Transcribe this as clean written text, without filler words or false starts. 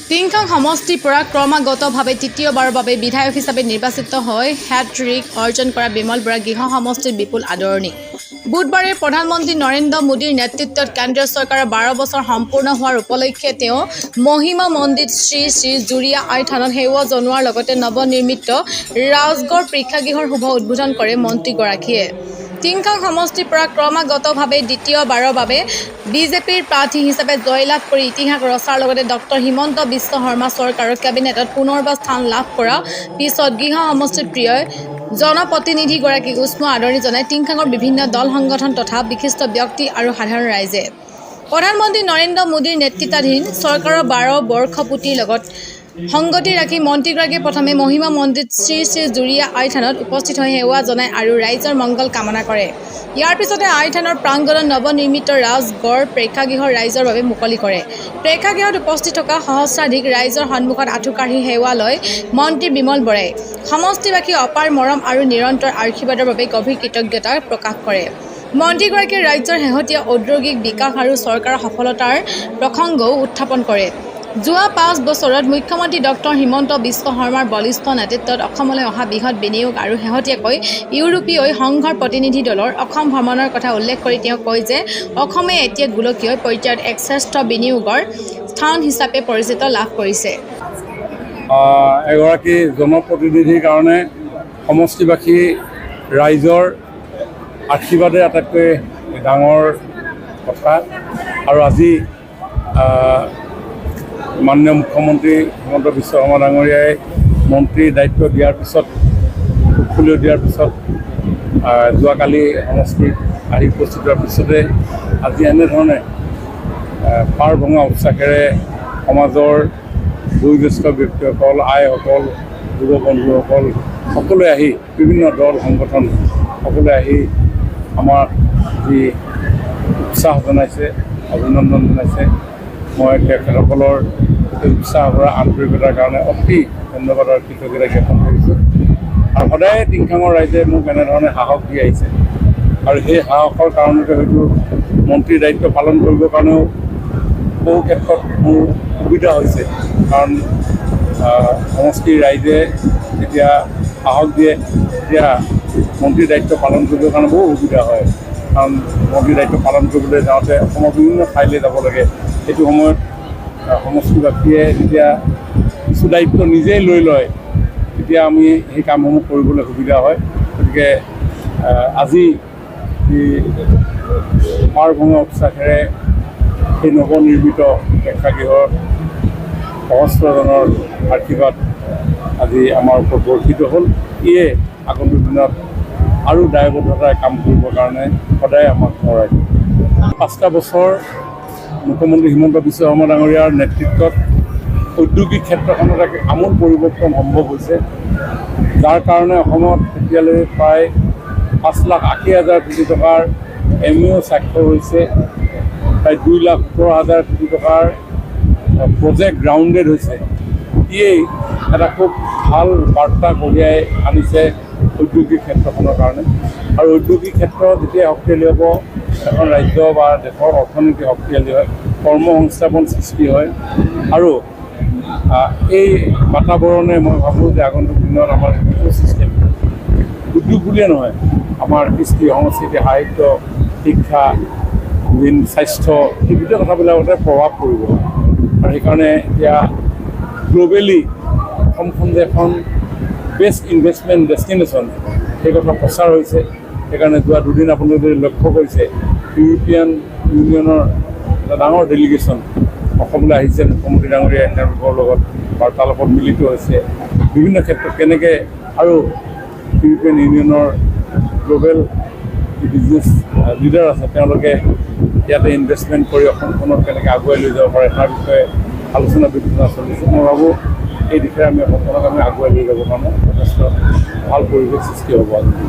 টিংখাং সমষ্টিৰ পৰা ক্ৰমাগতভাৱে তৃতীয়বাৰৰ বাবে বিধায়ক হিচাপে নিৰ্বাচিত হৈ হ্যাট্ৰিক অৰ্জন কৰা বিমল বৰা গৃহ সমষ্টিৰ বিপুল আদৰণি। বুধবাৰে প্ৰধানমন্ত্ৰী নৰেন্দ্ৰ মোদীৰ নেতৃত্বত কেন্দ্ৰীয় চৰকাৰৰ 12 বছৰ সম্পূৰ্ণ হোৱাৰ উপলক্ষে তেওঁ মহিমা মন্দিৰ শ্ৰী শ্ৰী জুৰিয়া আই থানত সেৱা জনোৱাৰ লগতে নৱনিৰ্মিত ৰাজগড় প্ৰেক্ষাগৃহৰ শুভ উদ্বোধন কৰে মন্ত্ৰীগৰাকীয়ে। টিংখাং সমষ্টিৰ পৰা ক্ৰমাগতভাৱে দ্বিতীয়বাৰৰ বাবে বিজেপিৰ প্ৰাৰ্থী হিচাপে জয়লাভ কৰি ইতিহাস ৰচাৰ লগতে ডক্টৰ হিমন্ত বিশ্ব শৰ্মা চৰকাৰৰ কেবিনেটত পুনৰবাৰ স্থান লাভ কৰাৰ পিছত গৃহ সমষ্টিৰ প্ৰিয় জনপ্ৰতিনিধিগৰাকীক উষ্ম আদৰণি জনায় টিংখাঙৰ বিভিন্ন দল সংগঠন তথা বিশিষ্ট ব্যক্তি আৰু সাধাৰণ ৰাইজে। প্ৰধানমন্ত্ৰী নৰেন্দ্ৰ মোদীৰ নেতৃত্বাধীন চৰকাৰৰ 12 বৰ্ষপূৰ্তিৰ লগত সংগতি ৰাখি মন্ত্ৰীগৰাকীয়ে প্ৰথমে মহিমা মন্দিৰ শ্ৰী শ্ৰী জুৰিয়া আই থানত উপস্থিত হৈ সেৱা জনায় আৰু ৰাইজৰ মংগল কামনা কৰে। ইয়াৰ পিছতে আই থানৰ প্ৰাংগণত নৱনিৰ্মিত ৰাজগড় প্ৰেক্ষাগৃহৰ ৰাইজৰ বাবে মুকলি কৰে। প্ৰেক্ষাগৃহত উপস্থিত থকা সহস্ৰাধিক ৰাইজৰ সন্মুখত আঁঠু কাঢ়ি সেৱা লয় মন্ত্ৰী বিমল বৰাই। সমষ্টিবাসীৰ অপাৰ মৰম আৰু নিৰন্তৰ আশীৰ্বাদৰ বাবে গভীৰ কৃতজ্ঞতা প্ৰকাশ কৰে। মন্ত্ৰীগৰাকীয়ে ৰাজ্যৰ শেহতীয়া ঔদ্যোগিক বিকাশ আৰু চৰকাৰৰ সফলতাৰ প্ৰসংগও উত্থাপন কৰে। যোৱা 5 বছৰত মুখ্যমন্ত্ৰী ডক্টৰ হিমন্ত বিশ্ব শৰ্মাৰ বলিষ্ঠ নেতৃত্বত অসমলৈ অহা বৃহৎ বিনিয়োগ আৰু শেহতীয়াকৈ ইউৰোপীয় সংঘৰ প্ৰতিনিধি দলৰ অসম ভ্ৰমণৰ কথা উল্লেখ কৰি তেওঁ কয় যে অসমে এতিয়া গোলকীয় পৰ্যায়ত এক শ্ৰেষ্ঠ বিনিয়োগৰ স্থান হিচাপে পৰিচিতি লাভ কৰিছে। এগৰাকী জনপ্ৰতিনিধিৰ কাৰণে সমষ্টিবাসী ৰাইজৰ আশীৰ্বাদে আটাইতকৈ ডাঙৰ কথা। আৰু আজি মাননীয় মুখ্যমন্ত্ৰী হিমন্ত বিশ্ব শৰ্মা ডাঙৰীয়াই মন্ত্ৰীৰ দায়িত্ব দিয়াৰ পিছত পোৰ্টফলিঅ' দিয়াৰ পিছত যোৱাকালি সমষ্টিত আহি উপস্থিত হোৱাৰ পিছতে আজি এনেধৰণে পাৰ ভঙা উৎসাহেৰে সমাজৰ বয়োজ্যেষ্ঠ ব্যক্তিসকল, আইসকল, যুৱ বন্ধুসকল সকলোৱে আহি বিভিন্ন দল সংগঠন সকলোৱে আহি আমাক যি উৎসাহ জনাইছে, অভিনন্দন জনাইছে। মই তেখেতসকলৰ উৎসাহ কৰা আন্তৰিকতাৰ কাৰণে অতি ধন্যবাদ আৰু কৃতজ্ঞতা জ্ঞাপন কৰিছোঁ। আৰু সদায় টিংখাঙৰ ৰাইজে মোক এনেধৰণে সাহস দি আহিছে আৰু সেই সাহসৰ কাৰণতে হয়তো মন্ত্ৰীৰ দায়িত্ব পালন কৰিবৰ কাৰণেও বহু ক্ষেত্ৰত মোৰ সুবিধা হৈছে। কাৰণ সমষ্টিৰ ৰাইজে যেতিয়া সাহস দিয়ে তেতিয়া মন্ত্ৰীৰ দায়িত্ব পালন কৰিবৰ কাৰণে বহু সুবিধা হয়। কাৰণ মন্ত্ৰীৰ দায়িত্ব পালন কৰিবলৈ যাওঁতে অসমৰ বিভিন্ন ঠাইলৈ যাব লাগে। সেইটো সময়ত সমষ্টিবাসীয়ে যেতিয়া কিছু দায়িত্ব নিজেই লৈ লয় তেতিয়া আমি সেই কামসমূহ কৰিবলৈ সুবিধা হয়। গতিকে আজি পাৰ ভঙা উৎসাহেৰে সেই নৱনিৰ্মিত প্ৰেক্ষাগৃহৰ সহস্ৰজনৰ আশীৰ্বাদ আজি আমাৰ ওপৰত বৰ্ষিত হ'ল। ইয়ে আগন্তুক দিনত আৰু দায়বদ্ধতাৰে কাম কৰিবৰ কাৰণে সদায় আমাক সোঁৱৰাই দিয়ে। 5টা বছৰ মুখ্যমন্ত্ৰী হিমন্ত বিশ্ব শৰ্মা ডাঙৰীয়াৰ নেতৃত্বত ঔদ্যোগিক ক্ষেত্ৰখনত এক আমূল পৰিৱৰ্তন সম্ভৱ হৈছে, যাৰ কাৰণে অসমত এতিয়ালৈ প্ৰায় 5,80,000 কোটি টকাৰ MOU স্বাক্ষৰ হৈছে। প্ৰায় 2,17,000 কোটি টকাৰ প্ৰজেক্ট গ্ৰাউণ্ডেড হৈছে। ইয়েই এটা খুব ভাল বাৰ্তা কঢ়িয়াই আনিছে ঔদ্যোগিক ক্ষেত্ৰখনৰ কাৰণে। আৰু ঔদ্যোগিক ক্ষেত্ৰ যেতিয়া শক্তিশালী হ'ব, এখন ৰাজ্য বা দেশৰ অৰ্থনীতি শক্তিশালী হয়, কৰ্মসংস্থাপন সৃষ্টি হয়। আৰু এই বাতাবৰণে মই ভাবোঁ যে আগন্তুক দিনত আমাৰ ইক'চিষ্টেম, উদ্যোগ বুলিয়ে নহয়, আমাৰ কৃষ্টি, সংস্কৃতি, সাহিত্য, শিক্ষা, স্বাস্থ্য এই গোটেই কথাবিলাকতে প্ৰভাৱ পৰিব। আৰু সেইকাৰণে এতিয়া গ্ল'বেলি অসমখন যে এখন বেষ্ট ইনভেষ্টমেণ্ট ডেষ্টিনেশ্যন সেই কথা প্ৰচাৰ হৈছে। সেইকাৰণে যোৱা 2 দিন আপোনালোকে যদি লক্ষ্য কৰিছে, ইউৰোপীয়ান ইউনিয়নৰ এটা ডাঙৰ ডেলিগেশ্যন অসমলৈ আহিছে। মুখ্যমন্ত্ৰী ডাঙৰীয়াই তেওঁলোকৰ লগত বাৰ্তালাপত মিলিত হৈছে। বিভিন্ন ক্ষেত্ৰত কেনেকৈ আৰু ইউৰোপীয়ান ইউনিয়নৰ গ্ল'বেল বিজনেছ লিডাৰ আছে তেওঁলোকে ইয়াতে ইনভেষ্টমেণ্ট কৰি অসমখনক কেনেকৈ আগুৱাই লৈ যাব পাৰে তাৰ বিষয়ে আলোচনা বিলোচনা চলিছে। মই ভাবোঁ এই দিশে আমি অসমখনক আগুৱাই লৈ যাবৰ কাৰণে যথেষ্ট ভাল পৰিৱেশ সৃষ্টি হ'ব।